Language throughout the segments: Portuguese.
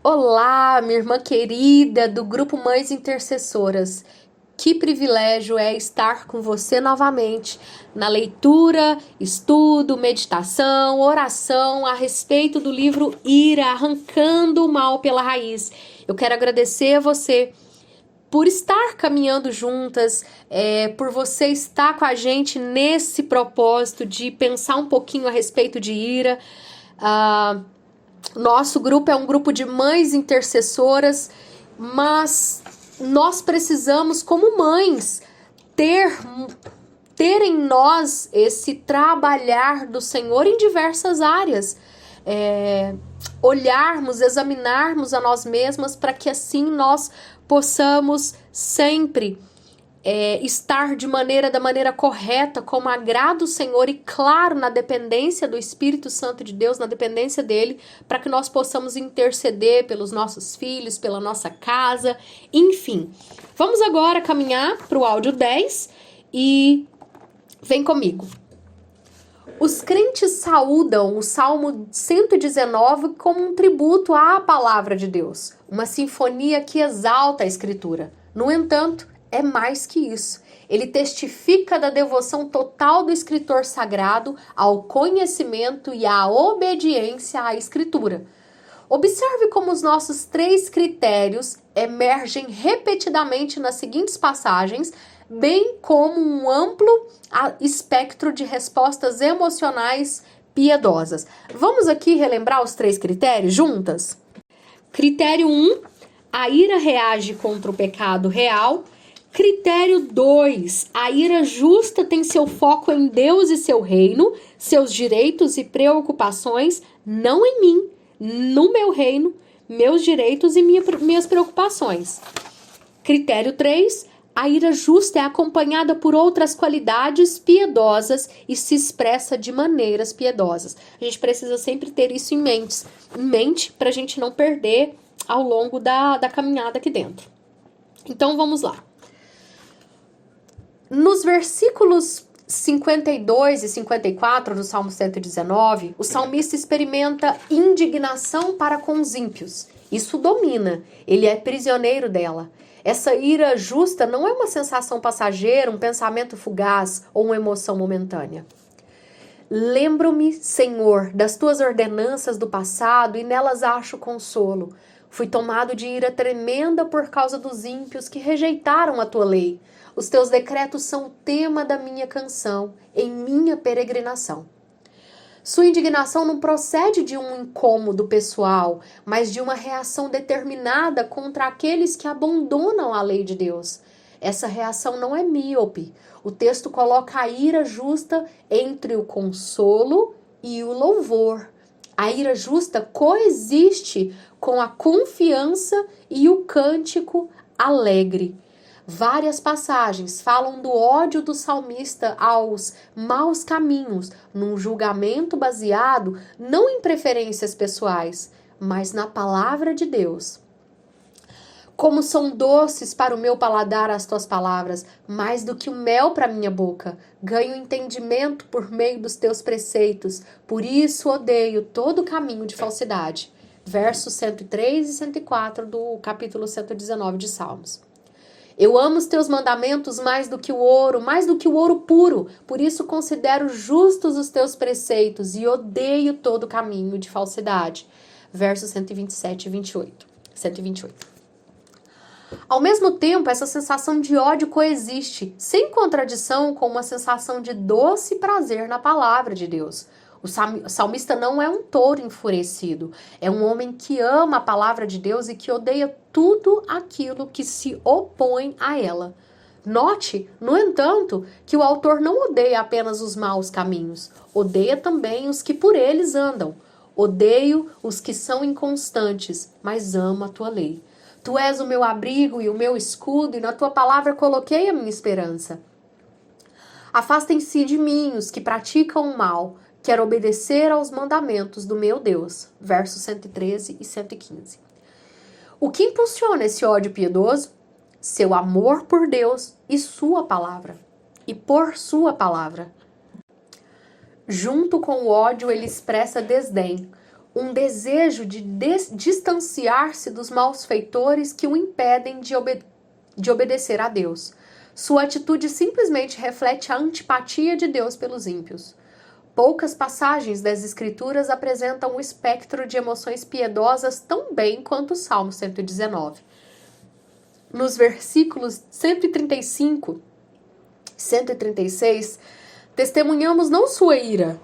Olá, minha irmã querida do Grupo Mães Intercessoras. Que privilégio é estar com você novamente na leitura, estudo, meditação, oração a respeito do livro Ira, Arrancando o Mal pela Raiz. Eu quero agradecer a você por estar caminhando juntas, por você estar com a gente nesse propósito de pensar um pouquinho a respeito de Ira. Nosso grupo é um grupo de mães intercessoras, mas nós precisamos, como mães, ter, ter em nós esse trabalhar do Senhor em diversas áreas. Olharmos, examinarmos a nós mesmas para que assim nós possamos sempre estar da maneira correta, como agrada o Senhor e, claro, na dependência do Espírito Santo de Deus, na dependência dele, para que nós possamos interceder pelos nossos filhos, pela nossa casa, enfim. Vamos agora caminhar para o áudio 10 e vem comigo. Os crentes saúdam o Salmo 119 como um tributo à palavra de Deus, uma sinfonia que exalta a Escritura. No entanto, é mais que isso. Ele testifica da devoção total do escritor sagrado ao conhecimento e à obediência à Escritura. Observe como os nossos três critérios emergem repetidamente nas seguintes passagens, bem como um amplo espectro de respostas emocionais piedosas. Vamos aqui relembrar os três critérios juntas? Critério 1, a ira reage contra o pecado real. Critério 2, a ira justa tem seu foco em Deus e seu reino, seus direitos e preocupações, não em mim, no meu reino, meus direitos e minhas preocupações. Critério 3, a ira justa é acompanhada por outras qualidades piedosas e se expressa de maneiras piedosas. A gente precisa sempre ter isso em mente para a gente não perder ao longo da caminhada aqui dentro. Então vamos lá. Nos versículos 52 e 54 do Salmo 119, o salmista experimenta indignação para com os ímpios. Isso domina, ele é prisioneiro dela. Essa ira justa não é uma sensação passageira, um pensamento fugaz ou uma emoção momentânea. Lembro-me, Senhor, das tuas ordenanças do passado e nelas acho consolo. Fui tomado de ira tremenda por causa dos ímpios que rejeitaram a tua lei. Os teus decretos são o tema da minha canção, em minha peregrinação. Sua indignação não procede de um incômodo pessoal, mas de uma reação determinada contra aqueles que abandonam a lei de Deus. Essa reação não é míope. O texto coloca a ira justa entre o consolo e o louvor. A ira justa coexiste com a confiança e o cântico alegre. Várias passagens falam do ódio do salmista aos maus caminhos, num julgamento baseado não em preferências pessoais, mas na palavra de Deus. Como são doces para o meu paladar as tuas palavras, mais do que o mel para a minha boca. Ganho entendimento por meio dos teus preceitos, por isso odeio todo caminho de falsidade. Versos 103 e 104 do capítulo 119 de Salmos. Eu amo os teus mandamentos mais do que o ouro puro, por isso considero justos os teus preceitos e odeio todo caminho de falsidade. Versos 127 e 128. Ao mesmo tempo, essa sensação de ódio coexiste, sem contradição com uma sensação de doce prazer na palavra de Deus. O salmista não é um touro enfurecido, é um homem que ama a palavra de Deus e que odeia tudo aquilo que se opõe a ela. Note, no entanto, que o autor não odeia apenas os maus caminhos, odeia também os que por eles andam. Odeio os que são inconstantes, mas amo a tua lei. Tu és o meu abrigo e o meu escudo, e na tua palavra coloquei a minha esperança. Afastem-se de mim os que praticam o mal. Quero obedecer aos mandamentos do meu Deus. Versos 113 e 115. O que impulsiona esse ódio piedoso? Seu amor por Deus e sua palavra. E por sua palavra. Junto com o ódio, ele expressa desdém. um desejo de distanciar-se dos malfeitores que o impedem de obedecer a Deus. Sua atitude simplesmente reflete a antipatia de Deus pelos ímpios. Poucas passagens das Escrituras apresentam o espectro de emoções piedosas tão bem quanto o Salmo 119. Nos versículos 135 e 136, testemunhamos não sua ira,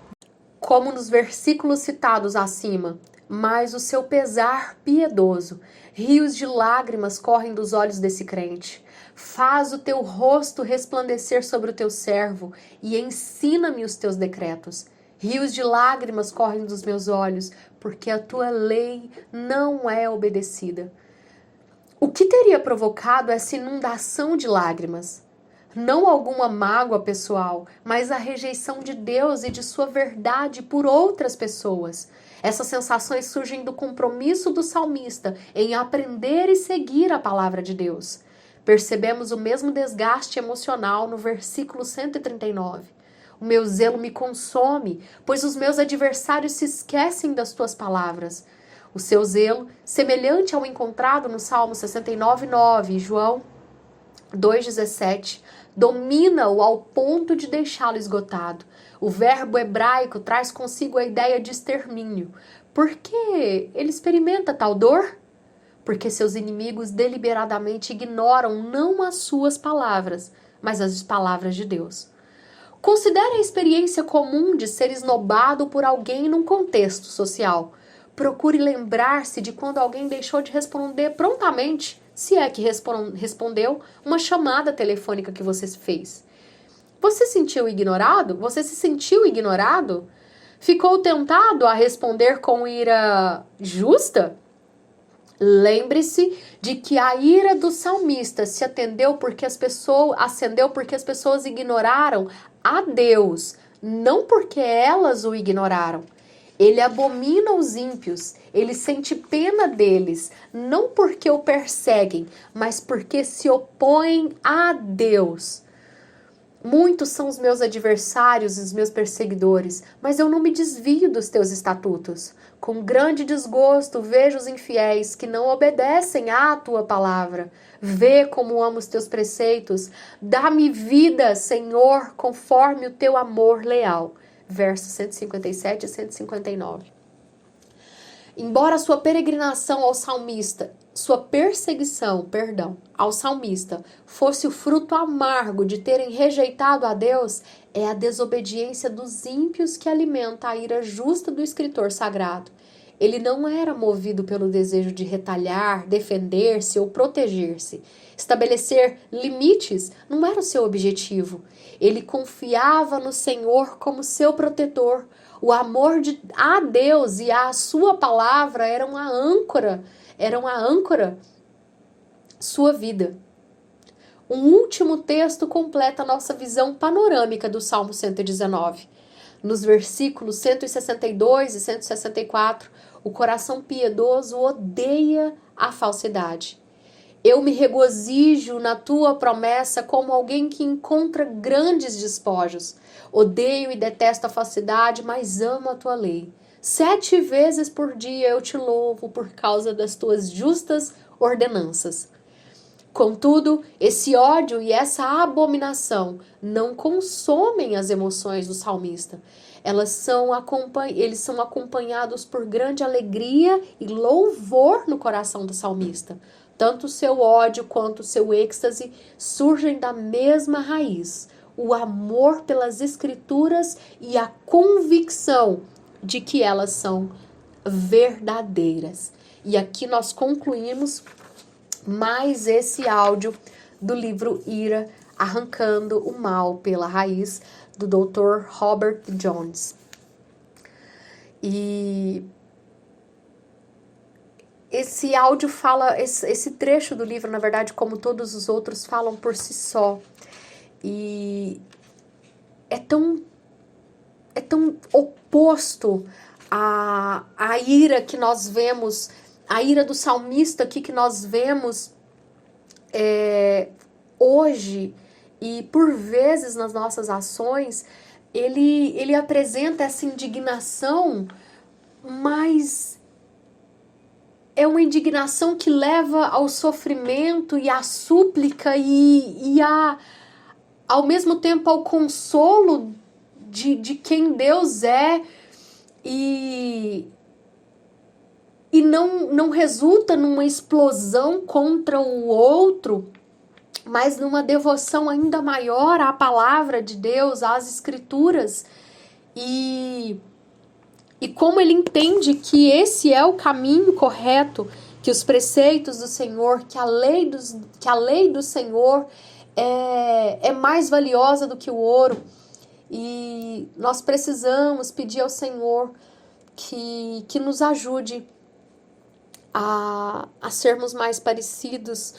como nos versículos citados acima, mas o seu pesar piedoso. Rios de lágrimas correm dos olhos desse crente. Faz o teu rosto resplandecer sobre o teu servo e ensina-me os teus decretos. Rios de lágrimas correm dos meus olhos, porque a tua lei não é obedecida. O que teria provocado essa inundação de lágrimas? Não alguma mágoa pessoal, mas a rejeição de Deus e de sua verdade por outras pessoas. Essas sensações surgem do compromisso do salmista em aprender e seguir a palavra de Deus. Percebemos o mesmo desgaste emocional no versículo 139. O meu zelo me consome, pois os meus adversários se esquecem das tuas palavras. O seu zelo, semelhante ao encontrado no Salmo 69:9 e João 2:17, domina-o ao ponto de deixá-lo esgotado. O verbo hebraico traz consigo a ideia de extermínio. Por que ele experimenta tal dor? Porque seus inimigos deliberadamente ignoram não as suas palavras, mas as palavras de Deus. Considere a experiência comum de ser esnobado por alguém num contexto social. Procure lembrar-se de quando alguém deixou de responder prontamente, se é que respondeu, uma chamada telefônica que você fez. Você se sentiu ignorado? Você se sentiu ignorado? Ficou tentado a responder com ira justa? Lembre-se de que a ira do salmista se acendeu porque as pessoas ignoraram a Deus, não porque elas o ignoraram. Ele abomina os ímpios, ele sente pena deles, não porque o perseguem, mas porque se opõem a Deus. Muitos são os meus adversários e os meus perseguidores, mas eu não me desvio dos teus estatutos. Com grande desgosto vejo os infiéis que não obedecem à tua palavra. Vê como amo os teus preceitos. Dá-me vida, Senhor, conforme o teu amor leal. Versos 157 e 159. Embora sua peregrinação ao salmista, sua perseguição, ao salmista, fosse o fruto amargo de terem rejeitado a Deus, é a desobediência dos ímpios que alimenta a ira justa do escritor sagrado. Ele não era movido pelo desejo de retalhar, defender-se ou proteger-se. Estabelecer limites não era o seu objetivo. Ele confiava no Senhor como seu protetor. O amor a Deus e a sua palavra eram a âncora sua vida. Um último texto completa a nossa visão panorâmica do Salmo 119. Nos versículos 162 e 164, o coração piedoso odeia a falsidade. Eu me regozijo na tua promessa como alguém que encontra grandes despojos. Odeio e detesto a falsidade, mas amo a tua lei. 7 vezes por dia eu te louvo por causa das tuas justas ordenanças. Contudo, esse ódio e essa abominação não consomem as emoções do salmista. Eles são acompanhados por grande alegria e louvor no coração do salmista. Tanto o seu ódio quanto o seu êxtase surgem da mesma raiz, o amor pelas escrituras e a convicção de que elas são verdadeiras. E aqui nós concluímos mais esse áudio do livro Ira, Arrancando o Mal pela Raiz, do Dr. Robert Jones. E esse áudio fala, esse trecho do livro, na verdade, como todos os outros, falam por si só. E é tão oposto à ira que nós vemos, a ira do salmista aqui que nós vemos hoje, e por vezes nas nossas ações, ele apresenta essa indignação, mas é uma indignação que leva ao sofrimento e à súplica e ao mesmo tempo ao consolo de quem Deus é, e não resulta numa explosão contra o outro, mas numa devoção ainda maior à palavra de Deus, às Escrituras, e como ele entende que esse é o caminho correto, que os preceitos do Senhor, que a lei do Senhor é mais valiosa do que o ouro, e nós precisamos pedir ao Senhor que nos ajude a sermos mais parecidos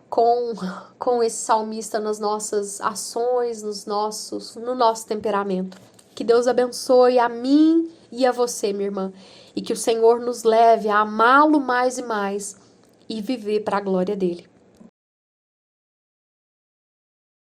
com esse salmista nas nossas ações, no nosso temperamento. Que Deus abençoe a mim e a você, minha irmã, e que o Senhor nos leve a amá-lo mais e mais e viver para a glória dele.